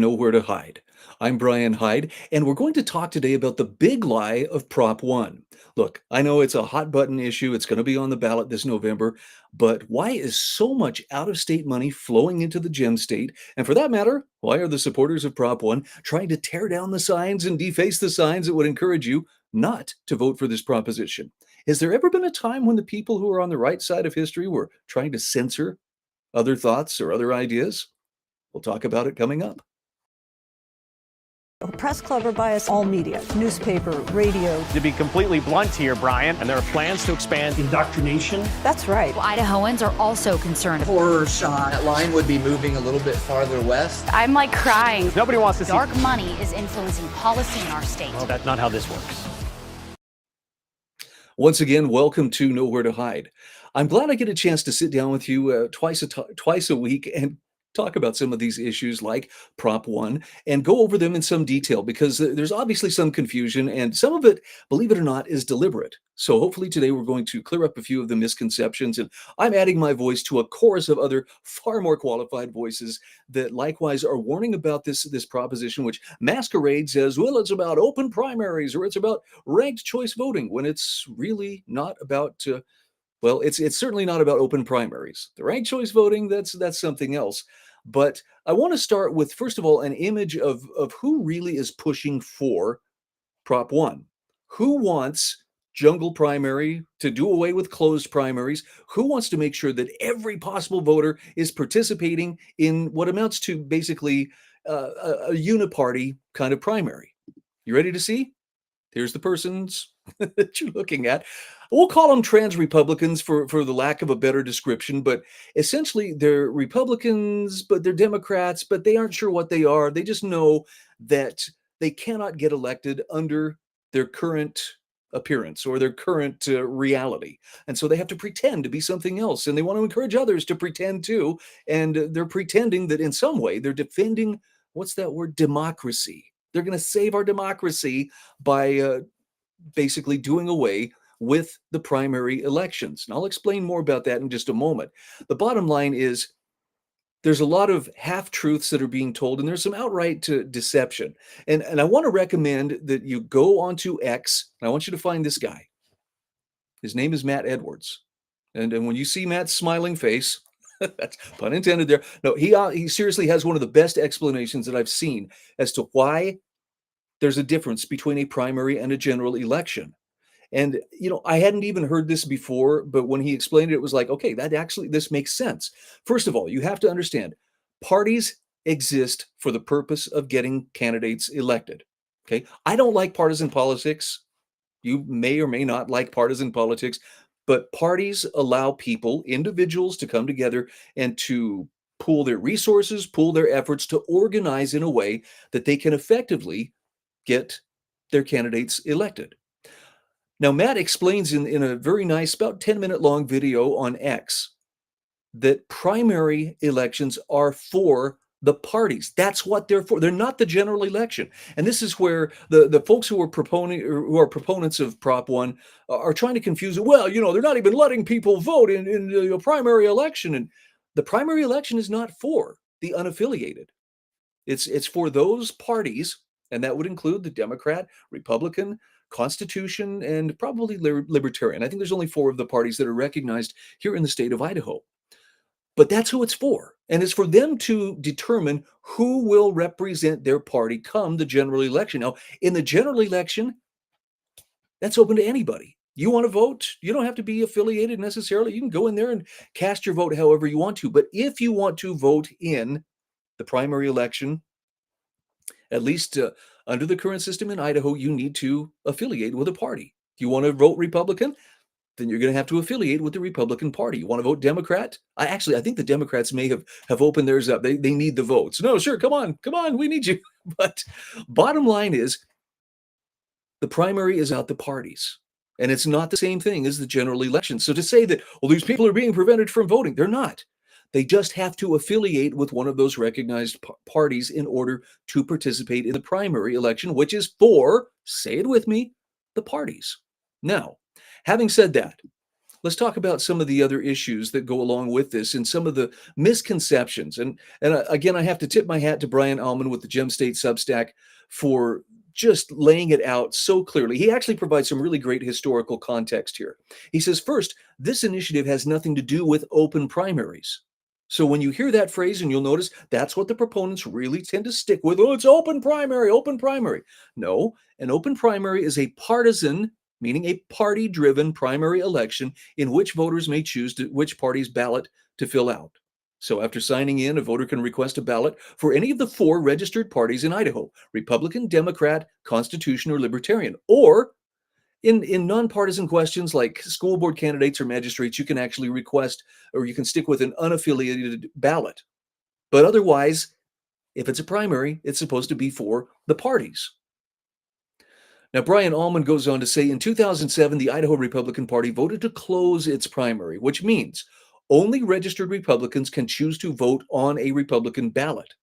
Nowhere to Hide. I'm Brian Hyde, and we're going to talk today about the big lie of Prop 1. Look, I know it's a hot button issue, it's going to be on the ballot this November, but why is so much out of state money flowing into the gem state? And for that matter, why are the supporters of Prop 1 trying to tear down the signs and deface the signs that would encourage you not to vote for this proposition? Has there ever been a time when the people who are on the right side of history were trying to censor other thoughts or other ideas? We'll talk about it coming up. Press club or bias all media, newspaper, radio. To be completely blunt here, Brian, and there are plans to expand indoctrination. That's right. Well, Idahoans are also concerned. Horror shot. That line would be moving a little bit farther west. I'm like crying. Nobody wants to see dark money is influencing policy in our state. Well, that's not how this works. Once again, welcome to Nowhere to Hide. I'm glad I get a chance to sit down with you twice a week and talk about some of these issues like Prop 1 and go over them in some detail because there's obviously some confusion and some of it, believe it or not, is deliberate. So hopefully today we're going to clear up a few of the misconceptions, and I'm adding my voice to a chorus of other far more qualified voices that likewise are warning about this proposition, which masquerades as, well, it's about open primaries or it's about ranked choice voting, when it's really not about well, it's certainly not about open primaries. The ranked choice voting, that's something else. But I want to start with, first of all, an image of who really is pushing for Prop 1. Who wants jungle primary, to do away with closed primaries? Who wants to make sure that every possible voter is participating in what amounts to basically a uniparty kind of primary? You ready to see? Here's the persons that you're looking at. We'll call them trans Republicans for the lack of a better description, but essentially they're Republicans, but they're Democrats, but they aren't sure what they are. They just know that they cannot get elected under their current appearance or their current reality. And so they have to pretend to be something else. And they want to encourage others to pretend too. And they're pretending that in some way they're defending, what's that word? Democracy. They're going to save our democracy by basically doing away with the primary elections. And I'll explain more about that in just a moment. The bottom line is there's a lot of half-truths that are being told, and there's some outright deception. And I want to recommend that you go onto X, and I want you to find this guy. His name is Matt Edwards. And when you see Matt's smiling face, that's pun intended there. No, he seriously has one of the best explanations that I've seen as to why there's a difference between a primary and a general election. And, I hadn't even heard this before, but when he explained it, it was like, okay, this makes sense. First of all, you have to understand, parties exist for the purpose of getting candidates elected. Okay. I don't like partisan politics. You may or may not like partisan politics, but parties allow people, individuals, to come together and to pool their resources, pool their efforts to organize in a way that they can effectively get their candidates elected. Now, Matt explains in a very nice, about 10-minute long video on X that primary elections are for the parties. That's what they're for. They're not the general election. And this is where the folks who are proponents of Prop 1 are trying to confuse it. Well, they're not even letting people vote in the primary election. And the primary election is not for the unaffiliated. It's for those parties, and that would include the Democrat, Republican, Constitution, and probably Libertarian. I think there's only 4 of the parties that are recognized here in the state of Idaho. But that's who it's for. And it's for them to determine who will represent their party come the general election. Now, in the general election, that's open to anybody. You want to vote? You don't have to be affiliated necessarily. You can go in there and cast your vote however you want to. But if you want to vote in the primary election, at least under the current system in Idaho, you need to affiliate with a party. If you want to vote Republican, then you're going to have to affiliate with the Republican Party. You want to vote Democrat? I think the Democrats may have opened theirs up. They need the votes. No, sure, come on, we need you. But bottom line is, the primary is out the parties. And it's not the same thing as the general election. So to say that, well, these people are being prevented from voting, they're not. They just have to affiliate with one of those recognized parties in order to participate in the primary election, which is for, say it with me, the parties. Now, having said that, let's talk about some of the other issues that go along with this and some of the misconceptions. And again, I have to tip my hat to Brian Allman with the Gem State Substack for just laying it out so clearly. He actually provides some really great historical context here. He says, first, this initiative has nothing to do with open primaries. So when you hear that phrase, and you'll notice that's what the proponents really tend to stick with. Oh, it's open primary, open primary. No, an open primary is a partisan, meaning a party-driven primary election in which voters may choose which party's ballot to fill out. So after signing in, a voter can request a ballot for any of the 4 registered parties in Idaho: Republican, Democrat, Constitution, or Libertarian. Or in nonpartisan questions like school board candidates or magistrates, you can actually request, or you can stick with an unaffiliated ballot. But otherwise, if it's a primary, it's supposed to be for the parties. Now, Brian Allman goes on to say, in 2007, the Idaho Republican Party voted to close its primary, which means only registered Republicans can choose to vote on a Republican ballot.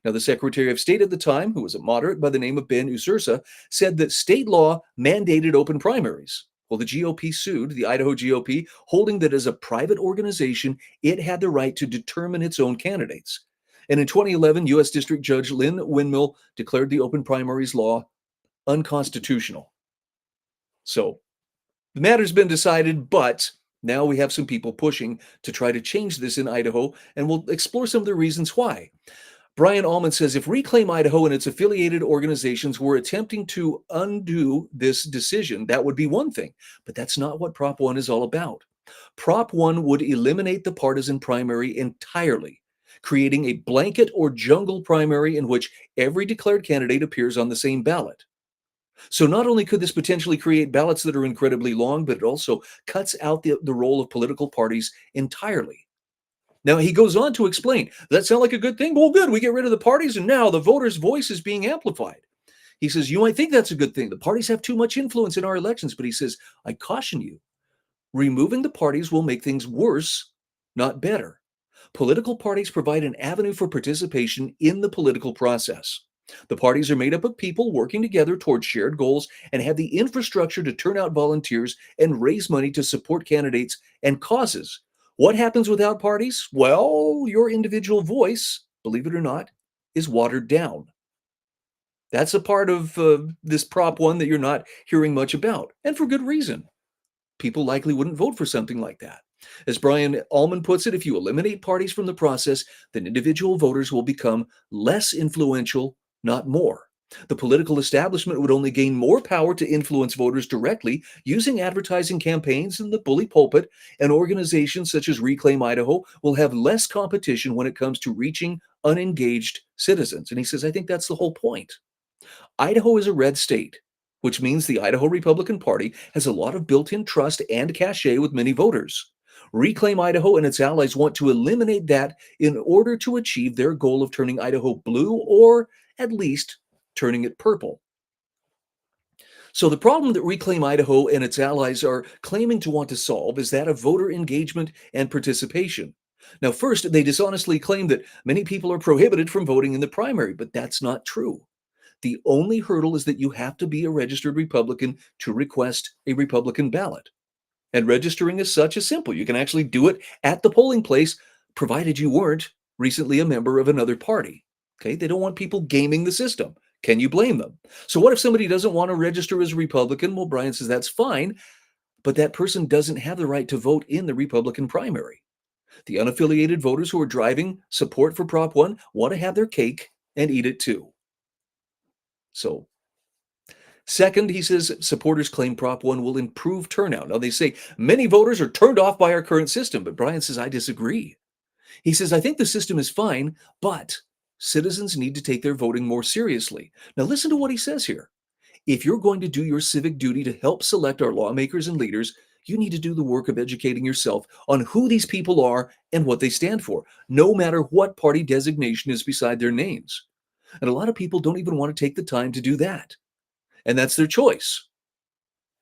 Now, the Secretary of State at the time, who was a moderate by the name of Ben Usursa, said that state law mandated open primaries. Well, the GOP sued the Idaho GOP, holding that as a private organization, it had the right to determine its own candidates. And in 2011, U.S. District Judge Lynn Windmill declared the open primaries law unconstitutional. So the matter's been decided, but now we have some people pushing to try to change this in Idaho, and we'll explore some of the reasons why. Brian Allman says, if Reclaim Idaho and its affiliated organizations were attempting to undo this decision, that would be one thing. But that's not what Prop 1 is all about. Prop 1 would eliminate the partisan primary entirely, creating a blanket or jungle primary in which every declared candidate appears on the same ballot. So not only could this potentially create ballots that are incredibly long, but it also cuts out the role of political parties entirely. Now, he goes on to explain, does that sound like a good thing? Well, good, we get rid of the parties, and now the voters' voice is being amplified. He says, you might think that's a good thing. The parties have too much influence in our elections, but he says, I caution you, removing the parties will make things worse, not better. Political parties provide an avenue for participation in the political process. The parties are made up of people working together towards shared goals and have the infrastructure to turn out volunteers and raise money to support candidates and causes. What happens without parties? Well, your individual voice, believe it or not, is watered down. That's a part of this Prop 1 that you're not hearing much about, and for good reason. People likely wouldn't vote for something like that. As Brian Allman puts it, if you eliminate parties from the process, then individual voters will become less influential, not more. The political establishment would only gain more power to influence voters directly using advertising campaigns and the bully pulpit, and organizations such as Reclaim Idaho will have less competition when it comes to reaching unengaged citizens. And he says, I think that's the whole point. Idaho is a red state, which means the Idaho Republican Party has a lot of built-in trust and cachet with many voters. Reclaim Idaho and its allies want to eliminate that in order to achieve their goal of turning Idaho blue, or at least turning it purple. So the problem that Reclaim Idaho and its allies are claiming to want to solve is that of voter engagement and participation. Now, first, they dishonestly claim that many people are prohibited from voting in the primary, but that's not true. The only hurdle is that you have to be a registered Republican to request a Republican ballot. And registering as such is simple. You can actually do it at the polling place, provided you weren't recently a member of another party. Okay, they don't want people gaming the system. Can you blame them? So what if somebody doesn't want to register as a Republican? Well, Brian says that's fine, but that person doesn't have the right to vote in the Republican primary. The unaffiliated voters who are driving support for Prop 1 want to have their cake and eat it too. So, second, he says supporters claim Prop 1 will improve turnout. Now, they say many voters are turned off by our current system, but Brian says, I disagree. He says, I think the system is fine, but citizens need to take their voting more seriously. Now, listen to what he says here. If you're going to do your civic duty to help select our lawmakers and leaders, you need to do the work of educating yourself on who these people are and what they stand for, no matter what party designation is beside their names. And a lot of people don't even want to take the time to do that. And that's their choice.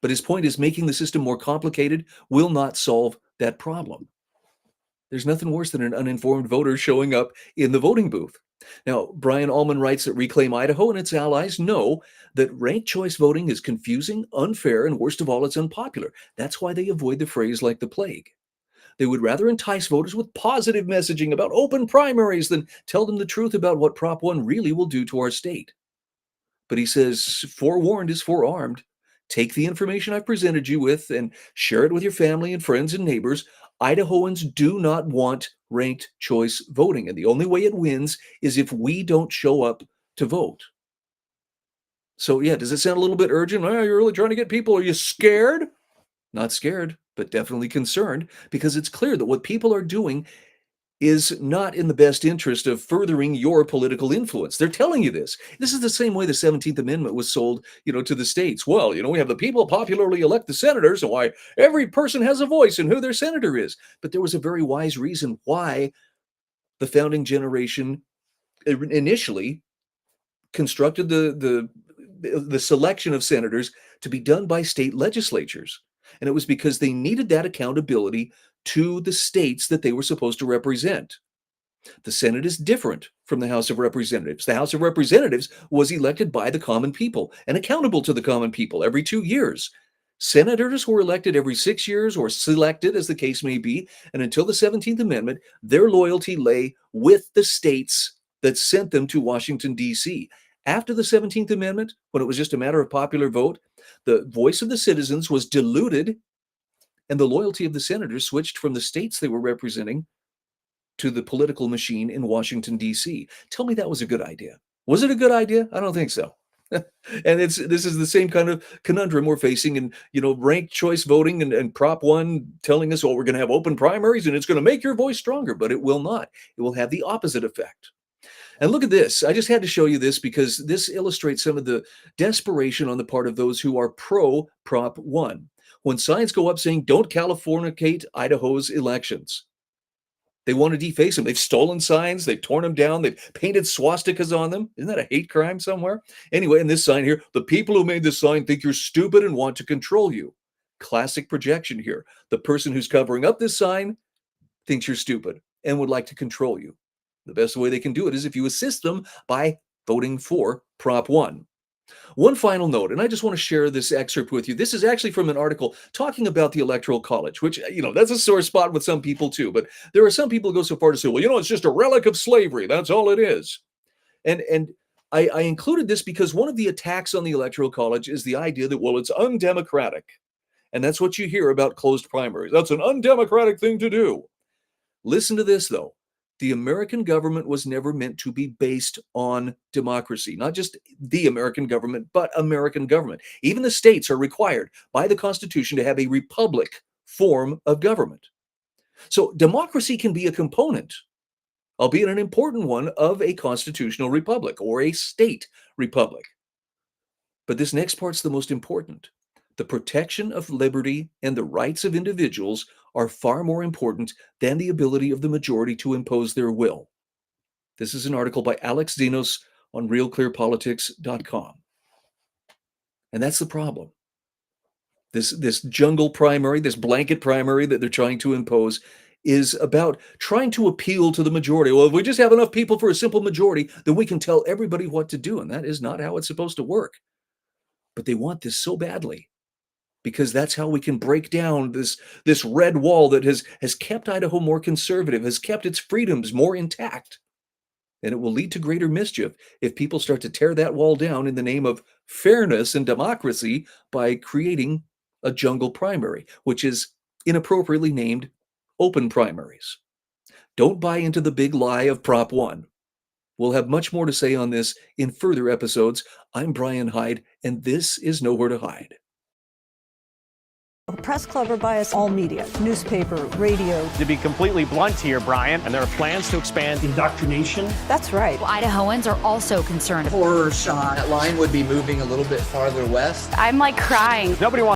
But his point is, making the system more complicated will not solve that problem. There's nothing worse than an uninformed voter showing up in the voting booth. Now, Brian Allman writes that Reclaim Idaho and its allies know that ranked choice voting is confusing, unfair, and worst of all, it's unpopular. That's why they avoid the phrase like the plague. They would rather entice voters with positive messaging about open primaries than tell them the truth about what Prop 1 really will do to our state. But he says, forewarned is forearmed. Take the information I've presented you with and share it with your family and friends and neighbors. Idahoans do not want ranked choice voting, and the only way it wins is if we don't show up to vote. So, yeah, does it sound a little bit urgent? Oh, you're really trying to get people. Are you scared? Not scared, but definitely concerned, because it's clear that what people are doing is not in the best interest of furthering your political influence. They're telling you this. This is the same way the 17th Amendment was sold, to the states. Well, we have the people popularly elect the senators, and why every person has a voice in who their senator is. But there was a very wise reason why the founding generation initially constructed the selection of senators to be done by state legislatures. And it was because they needed that accountability to the states that they were supposed to represent. The Senate is different from the House of Representatives. The House of Representatives was elected by the common people and accountable to the common people every 2 years. Senators were elected every 6 years, or selected as the case may be, and until the 17th Amendment, their loyalty lay with the states that sent them to Washington, D.C. After the 17th Amendment, when it was just a matter of popular vote, the voice of the citizens was diluted, and the loyalty of the senators switched from the states they were representing to the political machine in Washington, D.C. Tell me that was a good idea. Was it a good idea? I don't think so. And this is the same kind of conundrum we're facing in, ranked choice voting and Prop 1 telling us, we're going to have open primaries and it's going to make your voice stronger, but it will not. It will have the opposite effect. And look at this. I just had to show you this because this illustrates some of the desperation on the part of those who are pro Prop 1. When signs go up saying, don't Californicate Idaho's elections, they want to deface them. They've stolen signs. They've torn them down. They've painted swastikas on them. Isn't that a hate crime somewhere? Anyway, in this sign here, the people who made this sign think you're stupid and want to control you. Classic projection here. The person who's covering up this sign thinks you're stupid and would like to control you. The best way they can do it is if you assist them by voting for Prop 1. One final note, and I just want to share this excerpt with you. This is actually from an article talking about the Electoral College, which, that's a sore spot with some people too. But there are some people who go so far to say, well, it's just a relic of slavery. That's all it is. And I included this because one of the attacks on the Electoral College is the idea that, it's undemocratic. And that's what you hear about closed primaries. That's an undemocratic thing to do. Listen to this, though. The American government was never meant to be based on democracy, not just the American government, but American government. Even the states are required by the Constitution to have a republic form of government. So democracy can be a component, albeit an important one, of a constitutional republic or a state republic. But this next part's the most important. The protection of liberty and the rights of individuals are far more important than the ability of the majority to impose their will. This is an article by Alex Zenos on realclearpolitics.com. And that's the problem. This jungle primary, this blanket primary that they're trying to impose is about trying to appeal to the majority. Well, if we just have enough people for a simple majority, then we can tell everybody what to do. And that is not how it's supposed to work. But they want this so badly, because that's how we can break down this red wall that has kept Idaho more conservative, has kept its freedoms more intact. And it will lead to greater mischief if people start to tear that wall down in the name of fairness and democracy by creating a jungle primary, which is inappropriately named open primaries. Don't buy into the big lie of Prop 1. We'll have much more to say on this in further episodes. I'm Brian Hyde, and this is Nowhere to Hide. Press Club or bias all media, newspaper, radio. To be completely blunt here, Brian, and there are plans to expand indoctrination. That's right. Well, Idahoans are also concerned. Horror shot. That line would be moving a little bit farther west. I'm crying. Nobody wants